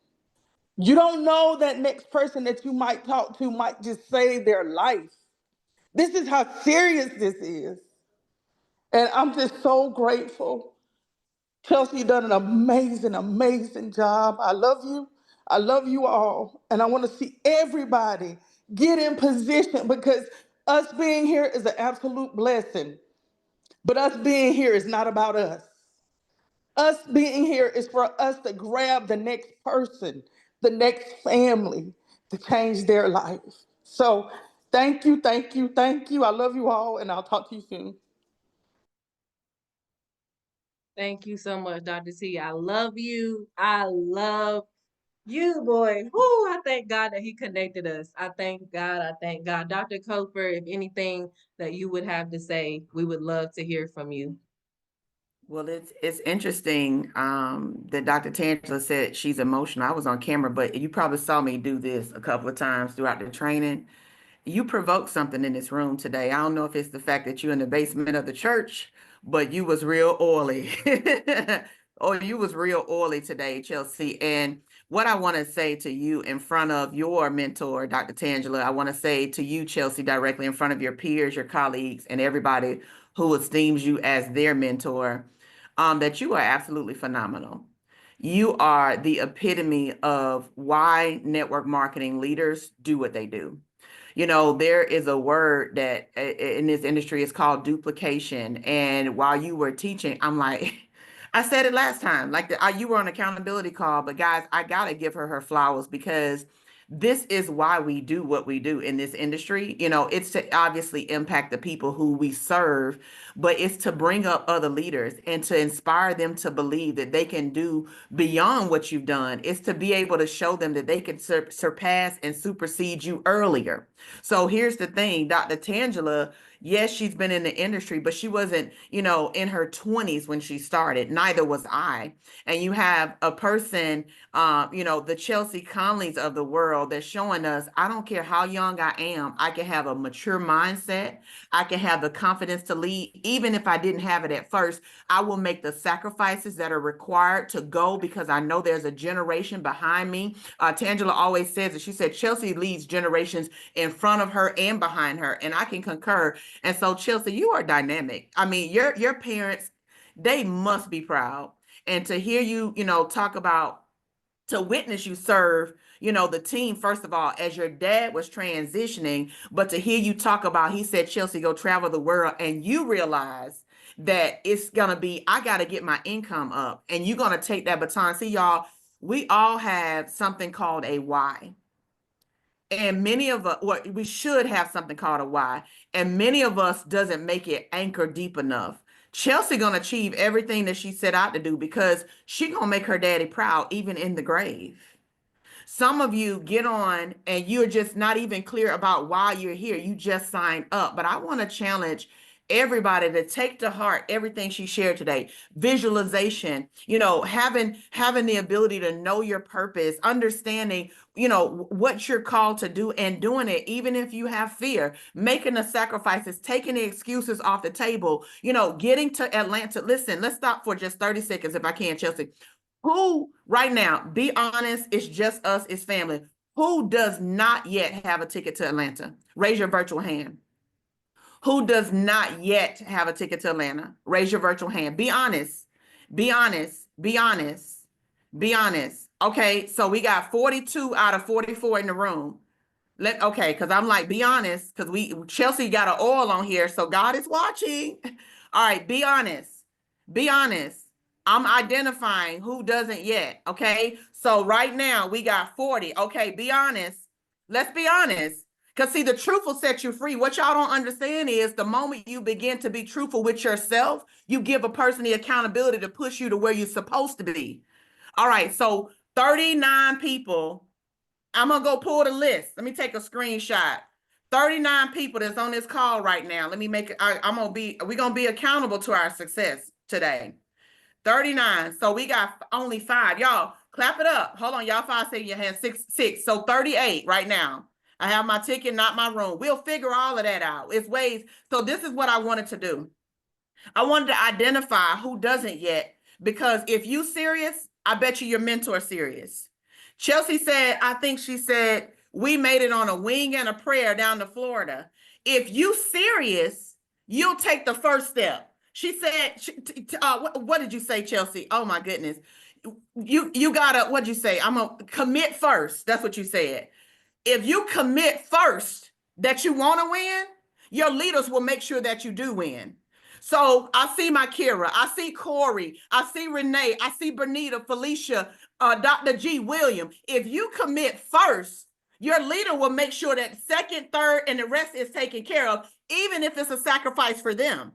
You don't know that next person that you might talk to might just save their life. This is how serious this is. And I'm just so grateful. Chelsea, you done an amazing, amazing job. I love you. I love you all. And I want to see everybody get in position because us being here is an absolute blessing. But us being here is not about us. Us being here is for us to grab the next person, the next family to change their life. So thank you, thank you, thank you. I love you all, and I'll talk to you soon. Thank you so much, Dr. T. I love you. I love You boy, whoo, I thank God that he connected us. I thank God, I thank God. Dr. Coper, if anything that you would have to say, we would love to hear from you. Well, it's interesting that Dr. Tangela said she's emotional. I was on camera, but you probably saw me do this a couple of times throughout the training. You provoked something in this room today. I don't know if it's the fact that you're in the basement of the church, but you was real oily. Oh, you was real oily today, Chelsea. And what I want to say to you in front of your mentor, Dr. Tangela, I want to say to you, Chelsea, directly in front of your peers, your colleagues, and everybody who esteems you as their mentor, that you are absolutely phenomenal. You are the epitome of why network marketing leaders do what they do. You know, there is a word that in this industry is called duplication. And while you were teaching, I'm like, I said it last time, like you were on accountability call, but guys, I gotta give her flowers because this is why we do what we do in this industry. You know, it's to obviously impact the people who we serve, but it's to bring up other leaders and to inspire them to believe that they can do beyond what you've done. It's to be able to show them that they can surpass and supersede you earlier. So here's the thing, Dr. Tangela, yes, she's been in the industry, but she wasn't, you know, in her 20s when she started. Neither was I. And you have a person, you know, the Chelsea Conleys of the world that's showing us, I don't care how young I am, I can have a mature mindset. I can have the confidence to lead. Even if I didn't have it at first, I will make the sacrifices that are required to go because I know there's a generation behind me. Tangela always says it. She said, Chelsea leads generations in front of her and behind her. And I can concur. And so, Chelsea, you are dynamic. I mean, your parents, they must be proud. And to hear you, you know, talk about, to witness you serve, you know, the team, first of all, as your dad was transitioning, but to hear you talk about, he said, Chelsea, go travel the world. And you realize that it's going to be, I got to get my income up. And you're going to take that baton. See, y'all, we all have something called a why. And many of us, well, we should have something called a why. And many of us doesn't make it anchor deep enough. Chelsea gonna achieve everything that she set out to do because she gonna make her daddy proud, even in the grave. Some of you get on and you're just not even clear about why you're here. You just signed up. But I want to challenge everybody to take to heart everything she shared today. Visualization, you know, having the ability to know your purpose, understanding, you know, what you're called to do and doing it, even if you have fear, making the sacrifices, taking the excuses off the table, you know, getting to Atlanta. Listen, let's stop for just 30 seconds if I can, Chelsea. Who right now, be honest, it's just us, it's family. Who does not yet have a ticket to Atlanta? Raise your virtual hand. Who does not yet have a ticket to Atlanta? Raise your virtual hand. Be honest. Be honest. Be honest. Be honest. Okay, so we got 42 out of 44 in the room. Okay, because I'm like, be honest, because Chelsea got an oil on here, so God is watching. All right, be honest. Be honest. I'm identifying who doesn't yet. Okay, so right now we got 40. Okay, be honest. Let's be honest. Because see, the truth will set you free. What y'all don't understand is the moment you begin to be truthful with yourself, you give a person the accountability to push you to where you're supposed to be. All right, so 39 people. I'm gonna go pull the list. Let me take a screenshot. 39 people that's on this call right now. Let me make it. We're gonna be accountable to our success today. 39. So we got only 5. Y'all clap it up. Hold on, y'all 5 say your hand. 6. So 38 right now. I have my ticket, not my room. We'll figure all of that out. It's ways. So this is what I wanted to do. I wanted to identify who doesn't yet, because if you serious, I bet you your mentor serious. Chelsea said, I think she said, we made it on a wing and a prayer down to Florida. If you serious, you'll take the first step. She said, what did you say, Chelsea? Oh my goodness. You gotta, what'd you say? I'm gonna commit first. That's what you said. If you commit first that you want to win, your leaders will make sure that you do win. So I see my Kira, I see Corey, I see Renee, I see Bernita, Felicia, Dr. G. William. If you commit first, your leader will make sure that second, third, and the rest is taken care of, even if it's a sacrifice for them.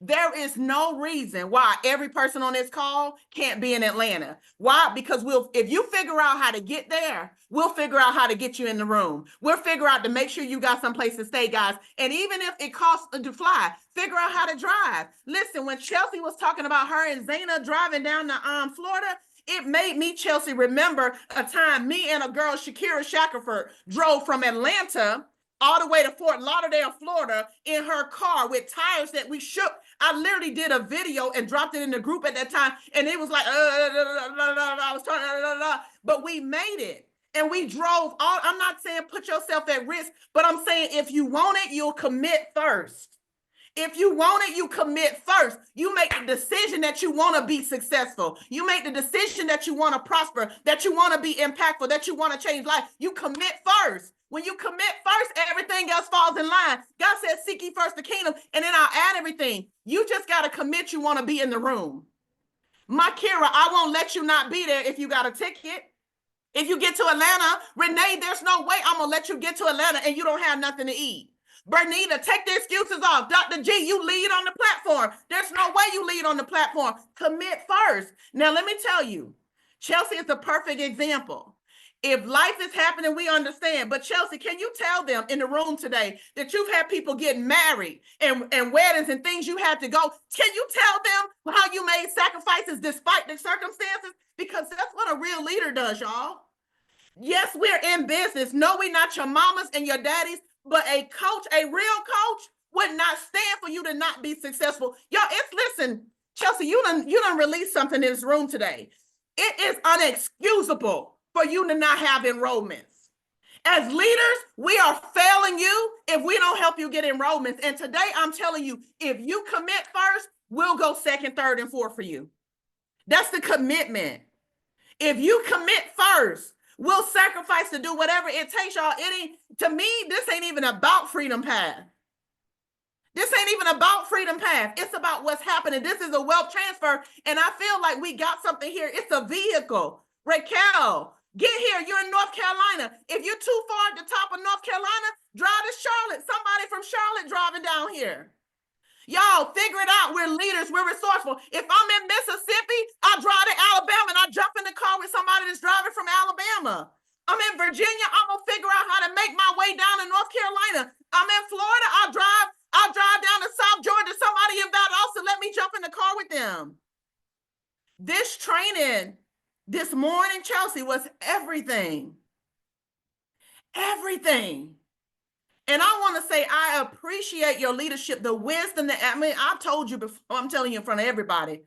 There is no reason why every person on this call can't be in Atlanta. Why? Because if you figure out how to get there, we'll figure out how to get you in the room. We'll figure out to make sure you got someplace to stay, guys. And even if it costs to fly, figure out how to drive. Listen, when Chelsea was talking about her and Zayna driving down to Florida, it made me, Chelsea, remember a time me and a girl, Shakira Shackelford, drove from Atlanta all the way to Fort Lauderdale, Florida, in her car with tires that we shook. I literally did a video and dropped it in the group at that time, and it was like, I was talking, but we made it. And we drove all, I'm not saying put yourself at risk, but I'm saying if you want it, you'll commit first. If you want it, you commit first. You make the decision that you want to be successful. You make the decision that you want to prosper, that you want to be impactful, that you want to change life. You commit first. When you commit first, everything else falls in line. God said, seek ye first the kingdom, and then I'll add everything. You just got to commit you want to be in the room. My Kira, I won't let you not be there if you got a ticket. If you get to Atlanta, Renee, there's no way I'm going to let you get to Atlanta and you don't have nothing to eat. Bernita, take the excuses off. Dr. G, you lead on the platform. There's no way you lead on the platform. Commit first. Now, let me tell you, Chelsea is the perfect example. If life is happening, we understand. But Chelsea, can you tell them in the room today that you've had people getting married and weddings and things you had to go? Can you tell them how you made sacrifices despite the circumstances? Because that's what a real leader does, y'all. Yes, we're in business. No, we're not your mamas and your daddies. But a coach, a real coach, would not stand for you to not be successful. Y'all, listen, Chelsea, you done released something in this room today. It is unexcusable for you to not have enrollments. As leaders, we are failing you if we don't help you get enrollments. And today, I'm telling you, if you commit first, we'll go second, third, and fourth for you. That's the commitment. If you commit first, we'll sacrifice to do whatever it takes, y'all. To me, this ain't even about Freedom Path. This ain't even about Freedom Path. It's about what's happening. This is a wealth transfer, and I feel like we got something here. It's a vehicle. Raquel, get here. You're in North Carolina. If you're too far at the top of North Carolina, drive to Charlotte. Somebody from Charlotte driving down here. Y'all, figure it out. We're leaders. We're resourceful. If I'm in Mississippi, I drive to Alabama and I jump in the car with somebody that's driving from Alabama. I'm in Virginia. I'm going to figure out how to make my way down to North Carolina. I'm in Florida. I'll drive down to South Georgia. Somebody in Valdosta, let me jump in the car with them. This training this morning, Chelsea, was everything. Everything. And I want to say, I appreciate your leadership, the wisdom that, I've told you before, I'm telling you in front of everybody,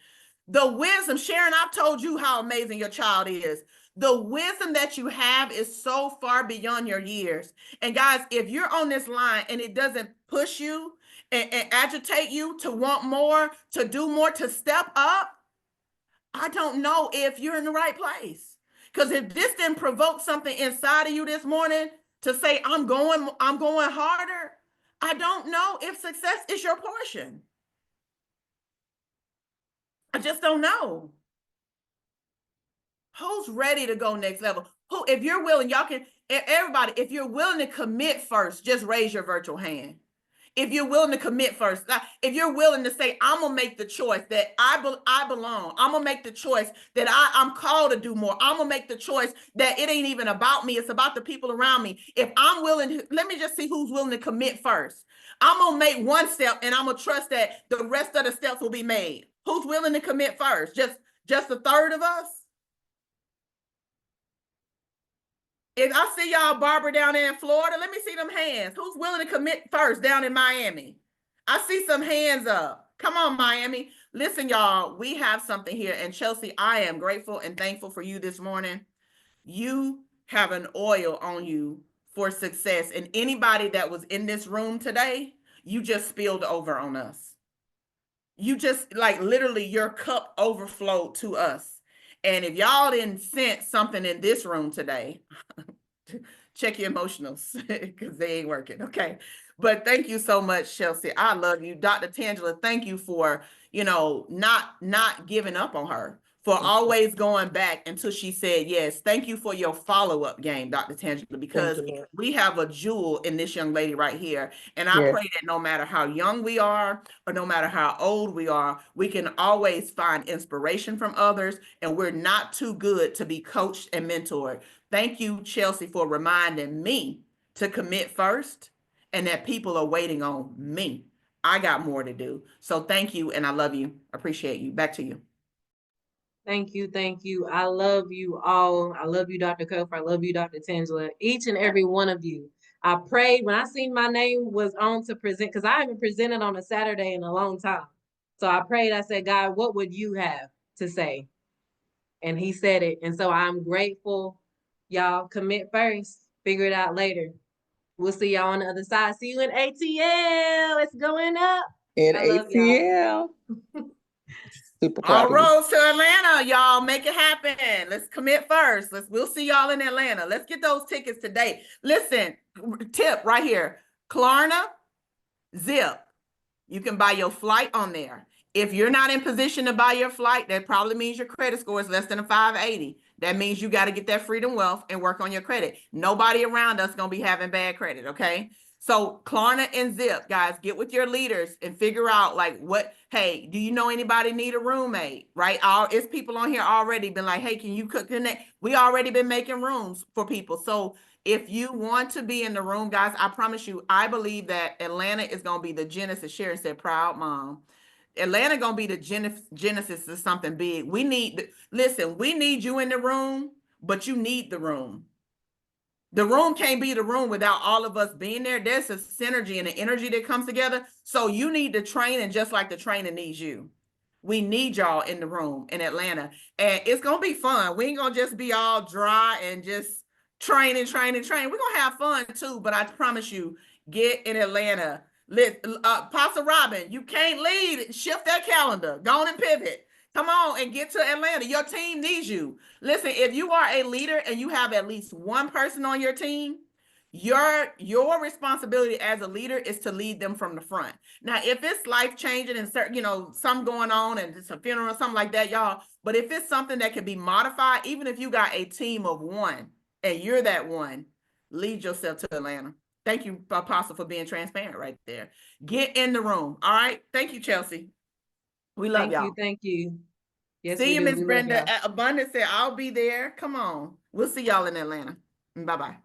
the wisdom, Sharon, I've told you how amazing your child is. The wisdom that you have is so far beyond your years. And guys, if you're on this line and it doesn't push you and agitate you to want more, to do more, to step up, I don't know if you're in the right place. Because if this didn't provoke something inside of you this morning, to say, I'm going harder, I don't know if success is your portion. I just don't know. Who's ready to go next level? Who, if you're willing, y'all can, everybody, if you're willing to commit first, just raise your virtual hand. If you're willing to commit first, if you're willing to say, I'm going to make the choice that I belong. I'm going to make the choice that I'm called to do more. I'm going to make the choice that it ain't even about me. It's about the people around me. If I'm willing to, let me just see who's willing to commit first. I'm going to make one step and I'm going to trust that the rest of the steps will be made. Who's willing to commit first? Just a third of us? If I see y'all, Barbara, down there in Florida, let me see them hands. Who's willing to commit first down in Miami? I see some hands up. Come on, Miami. Listen, y'all, we have something here. And Chelsea, I am grateful and thankful for you this morning. You have an oil on you for success. And anybody that was in this room today, you just spilled over on us. You just, like, literally your cup overflowed to us. And if y'all didn't sense something in this room today, check your emotionals because they ain't working. Okay. But thank you so much, Chelsea. I love you. Dr. Tangela, thank you for, not giving up on her, for always going back until she said yes. Thank you for your follow-up game, Dr. Tangela, because Thank you, Lord. we have a jewel in this young lady right here. And I Yes. pray that no matter how young we are or no matter how old we are, we can always find inspiration from others, and we're not too good to be coached and mentored. Thank you, Chelsea, for reminding me to commit first and that people are waiting on me. I got more to do. So thank you, and I love you. Appreciate you. Back to you. Thank you, thank you. I love you all. I love you, Dr. Kof. I love you, Dr. Tangela. Each and every one of you. I prayed when I seen my name was on to present, because I haven't presented on a Saturday in a long time. So I prayed, I said, God, what would you have to say? And he said it. And so I'm grateful. Y'all commit first, figure it out later. We'll see y'all on the other side. See you in ATL. It's going up. In I love y'all. ATL. Super All proud of you. roads to Atlanta, y'all. Make it happen. Let's commit first. We'll see y'all in Atlanta. Let's get those tickets today. Listen, tip right here. Klarna, Zip. You can buy your flight on there. If you're not in position to buy your flight, that probably means your credit score is less than a 580. That means you got to get that freedom wealth and work on your credit. Nobody around us going to be having bad credit, okay? So Klarna and Zip, guys, get with your leaders and figure out like what, hey, do you know anybody need a roommate, right? It's people on here already been like, hey, can you connect? We already been making rooms for people. So if you want to be in the room, guys, I promise you, I believe that Atlanta is going to be the genesis. Sharon said, proud mom. Atlanta going to be the genesis of something big. We need you in the room, but you need the room. The room can't be the room without all of us being there. There's a synergy and an energy that comes together. So you need the training just like the training needs you. We need y'all in the room in Atlanta. And it's going to be fun. We ain't going to just be all dry and just training. We're going to have fun too. But I promise you, get in Atlanta. Pastor Robin, you can't lead. Shift that calendar. Go on and pivot. Come on and get to Atlanta. Your team needs you. Listen, if you are a leader and you have at least one person on your team, your responsibility as a leader is to lead them from the front. Now, if it's life changing and something going on and it's a funeral or something like that, y'all, but if it's something that can be modified, even if you got a team of one and you're that one, lead yourself to Atlanta. Thank you, Apostle, for being transparent right there. Get in the room. All right. Thank you, Chelsea. We love y'all. Thank you. Yes, see you, we do. Miss Brenda. Abundance said, I'll be there. Come on. We'll see y'all in Atlanta. Bye-bye.